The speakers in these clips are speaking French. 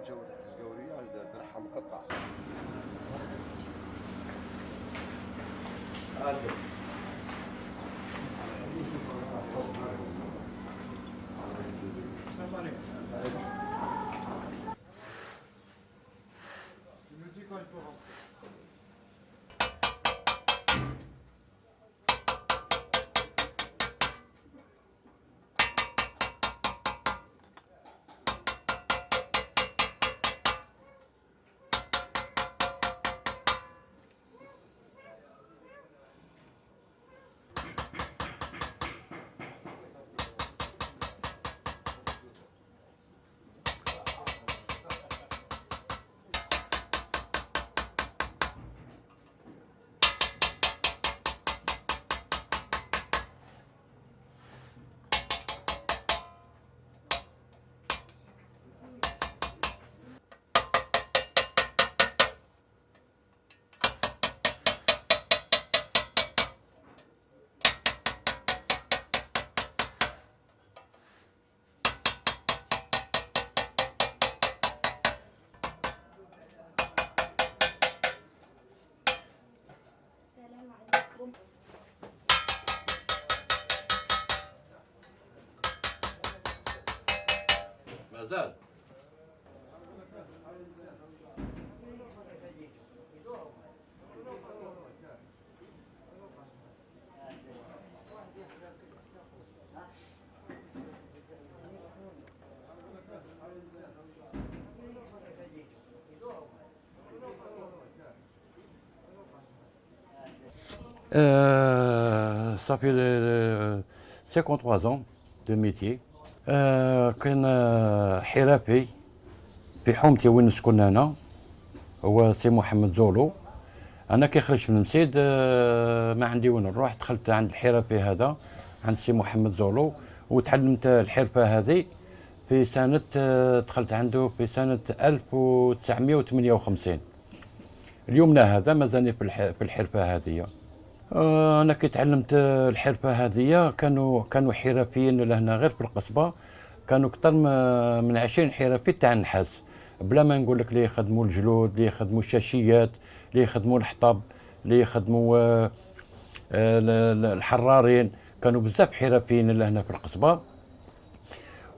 جودة القورية درعها مقطع. السلام عليكم. مازال Ça fait 53 ans de métier. كان حرفي في حومتي وين نسكن انا هو سي محمد زولو. انا كي خرجت من مسيد ما عندي وين نروح، دخلت عند الحرفي هذا عند سي محمد زولو وتعلمت الحرفه هذه في سنه دخلت عنده في سنه 1958. اليومنا هذا مازالني في الحرفه هذه. انا كي تعلمت الحرفه هذه كانوا حرفيين لهنا غير في القصبه، كانوا اكثر من 20 حرفي تاع النحاس، بلا ما نقول لك اللي يخدموا الجلود، اللي يخدموا الشاشيات، اللي يخدموا الحطب، اللي يخدموا الحرارين. كانوا بزاف حرفيين لهنا في القصبه.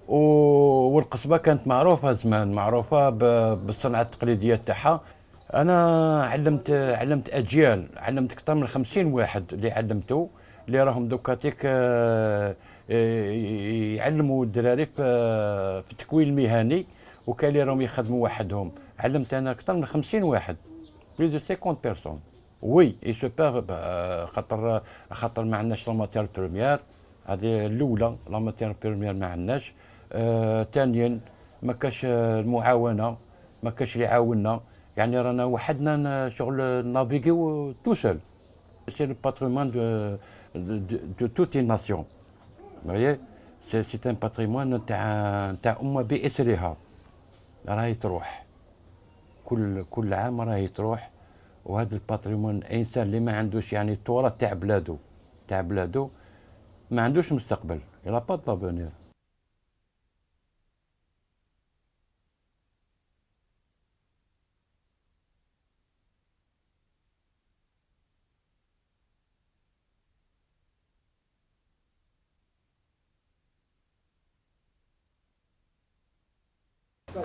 والقصبه كانت معروفه زمان، معروفه بالصنعه التقليديه تاعها. انا علمت اجيال، علمت اكثر من 50 واحد اللي علمته، اللي راهم دوكاتيك يعلموا الدراري في التكوين المهني، وكاين اللي راهم يخدموا وحدهم. علمت انا اكثر من 50 واحد، بليز دو 50 بيرسون. وي اي سو بير، خاطر ما عندناش لا ماتير بروميير، هذه الاولى. لا ماتير بروميير ما عندناش. ثانيا ما كاش المعاونه، ما كاش اللي يعاوننا، يعني رانا وحدنا شغل نافيغيو تو سول. سي لو باتريمون دو توت اون ناسيون. فوايي سي ان باتريمون تاع امه باسرها، راهي تروح كل عام راهي تروح. وهذا الباتريمون الانسان اللي ما عندوش يعني التراث تاع بلادو ما عندوش مستقبل، يلا با دافونير.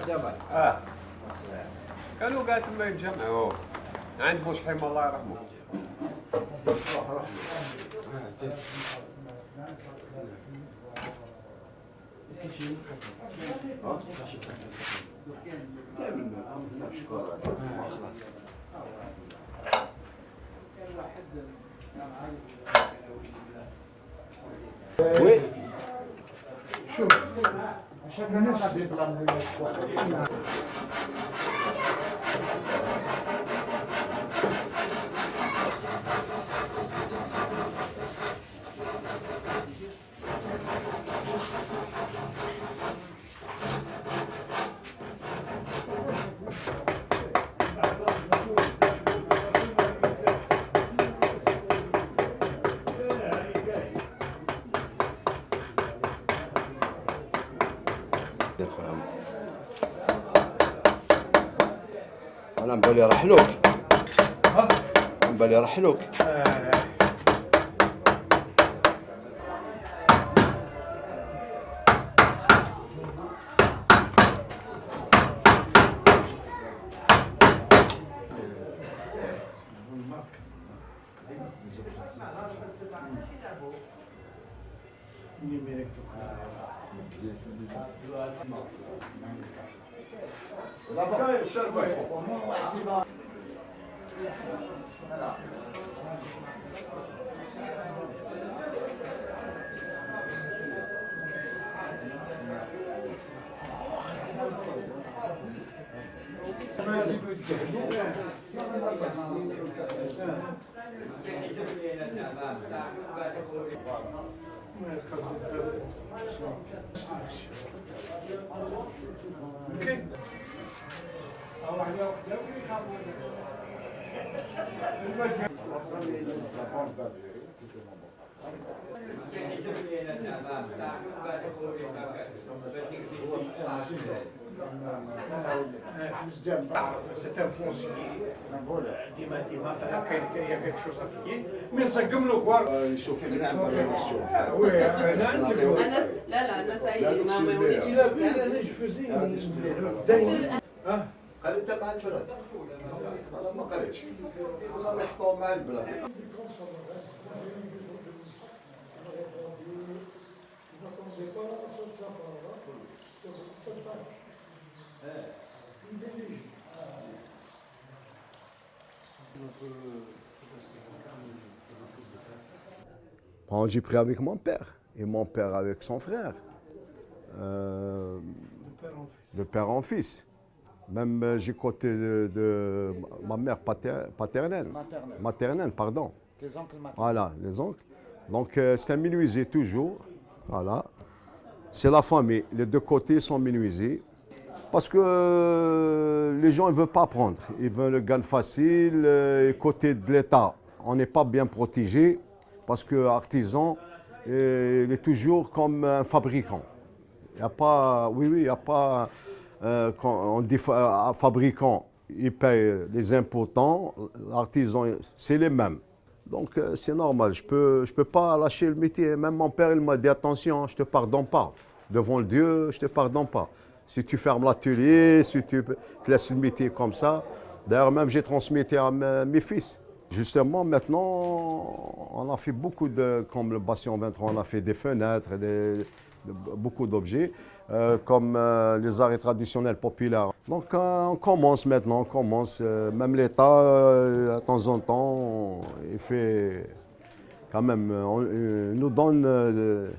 جمال كانوا قاعد تما يتجمعوا عند بوشحيم الله يرحمه. وي شوف شكل الناس يطلع انا مبالي رحلوك. مبالي رحلوك. C'est un foncier. ديما انا كاين quelque chose à payer mais نسقم له كوا يشوف لنا بالمستوى. وي انا عندي انا لا انا سعيد ما وليتش انا نجفزي قال انت مع البلد. انا ما قريتش. والله يحطوا مع البلد. Bon, j'ai pris avec mon père et mon père avec son frère. De père en fils. Même j'ai côté de ma mère paternelle. Maternelle, pardon. tes oncles maternels. Voilà, les oncles. Donc c'est un menuisier toujours. Voilà. C'est la famille. Les deux côtés sont menuisiers. Parce que les gens ne veulent pas prendre. Ils veulent le gain facile. Et côté de l'État, on n'est pas bien protégé. Parce que l'artisan, il est toujours comme un fabricant. Il n'y a pas, oui, il n'y a pas, quand on dit fabricant, il paye les impôts tant, l'artisan, c'est les mêmes. Donc c'est normal, je peux pas lâcher le métier. Même mon père, il m'a dit attention, je ne te pardonne pas. Devant le Dieu, je ne te pardonne pas. Si tu fermes l'atelier, si tu te laisses le métier comme ça. D'ailleurs, même j'ai transmis à mes fils. Justement, maintenant, on a fait beaucoup de, comme le Bastion 23, on a fait des fenêtres, beaucoup d'objets, comme les arts traditionnels populaires. Donc on commence maintenant, on commence. Même l'État, de temps en temps, il fait quand même, il nous donne de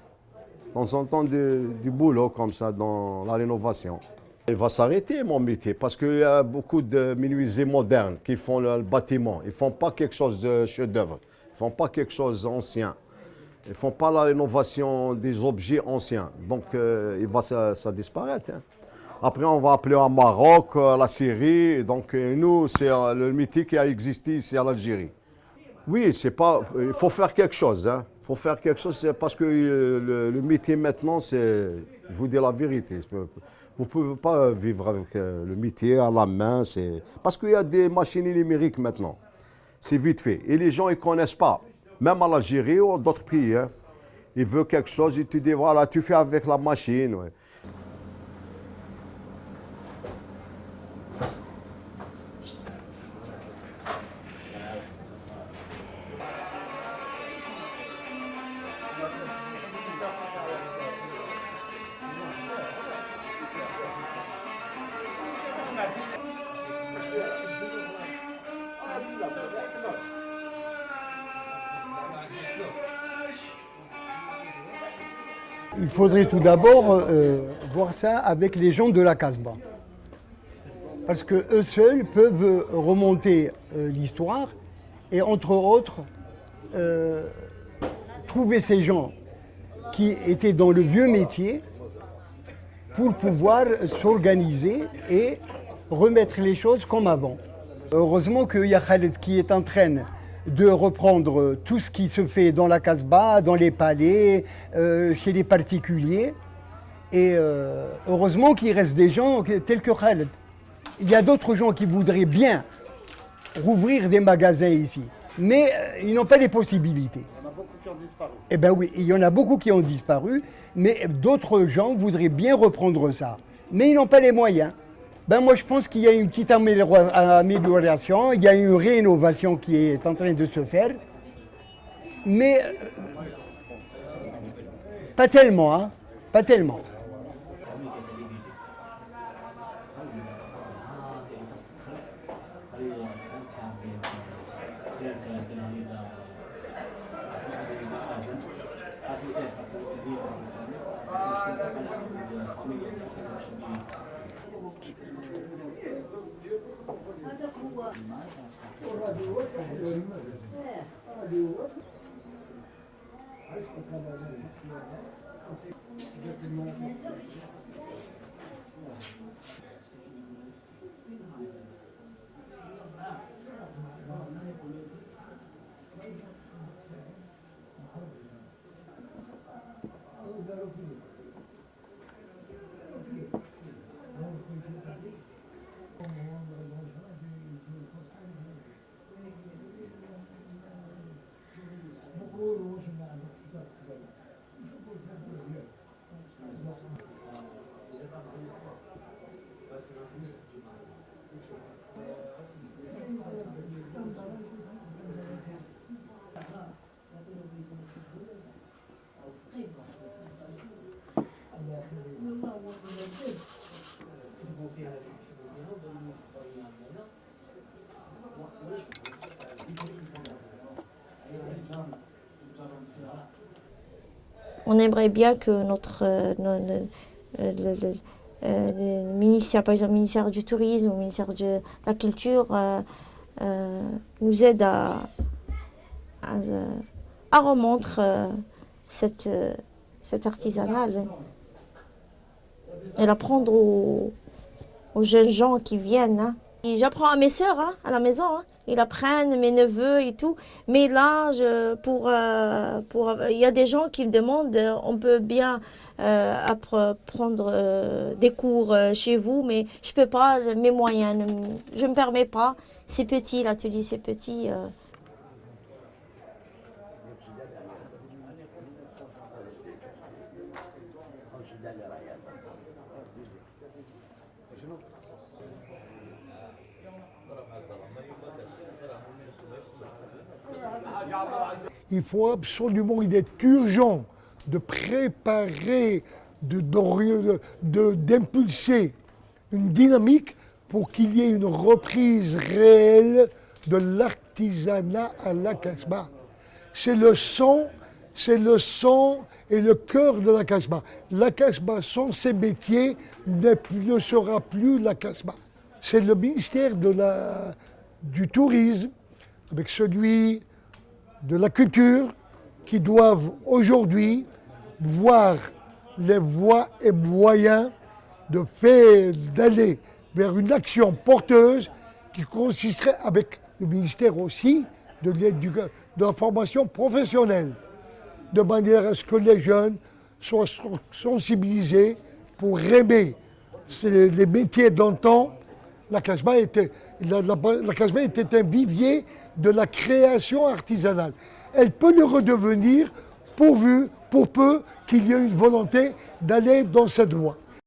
temps en temps du boulot comme ça dans la rénovation. Il va s'arrêter mon métier parce qu'il y a beaucoup de menuisiers modernes qui font le bâtiment. Ils ne font pas quelque chose de chef-d'œuvre, ils ne font pas quelque chose d'ancien. Ils ne font pas la rénovation des objets anciens. Donc il va ça disparaître. Hein. Après on va appeler en Maroc, la Syrie. Donc nous, c'est le métier qui a existé ici à l'Algérie. Oui, c'est pas, il faut faire quelque chose. Hein. Il faut faire quelque chose parce que le métier maintenant, c'est, je vous dis la vérité. Vous ne pouvez pas vivre avec le métier à la main. Parce qu'il y a des machines numériques maintenant. C'est vite fait. Et les gens, ils ne connaissent pas. Même en Algérie ou d'autres pays. Hein. Ils veulent quelque chose, ils te disent, voilà, tu fais avec la machine. Ouais. Il faudrait tout d'abord voir ça avec les gens de la Casbah. Parce qu'eux seuls peuvent remonter l'histoire et entre autres trouver ces gens qui étaient dans le vieux métier pour pouvoir s'organiser et remettre les choses comme avant. Heureusement qu'il y a Khaled qui est en train de reprendre tout ce qui se fait dans la Casbah, dans les palais, chez les particuliers. Et heureusement qu'il reste des gens tels que Khaled. il y a d'autres gens qui voudraient bien rouvrir des magasins ici, mais ils n'ont pas les possibilités. Il y en a beaucoup qui ont disparu. Eh bien oui, il y en a beaucoup qui ont disparu, mais d'autres gens voudraient bien reprendre ça. Mais ils n'ont pas les moyens. Ben moi je pense qu'il y a une petite amélioration, il y a une rénovation qui est en train de se faire, mais pas tellement, hein, pas tellement. On aimerait bien que le ministère, par exemple le ministère du Tourisme ou le ministère de la Culture nous aide à remonter cet artisanat et l'apprendre aux jeunes gens qui viennent. Hein. Et j'apprends à mes sœurs hein, à la maison, hein. Ils apprennent, mes neveux et tout. Mais là, il y a des gens qui me demandent, on peut bien prendre des cours chez vous, mais je ne peux pas, mes moyens, je ne me permets pas. C'est petit, l'atelier c'est petit. Il faut absolument, il est urgent de préparer, d'impulser une dynamique pour qu'il y ait une reprise réelle de l'artisanat à la Casbah. C'est le sang et le cœur de la Casbah. La Casbah, sans ses métiers, ne sera plus la Casbah. C'est le ministère du Tourisme, avec celui de la Culture, qui doivent aujourd'hui voir les voies et moyens d'aller vers une action porteuse qui consisterait, avec le ministère aussi, de la formation professionnelle, de manière à ce que les jeunes soient sensibilisés pour aimer les métiers d'antan. La Casbah était un vivier de la création artisanale. Elle peut le redevenir pour peu qu'il y ait une volonté d'aller dans cette voie.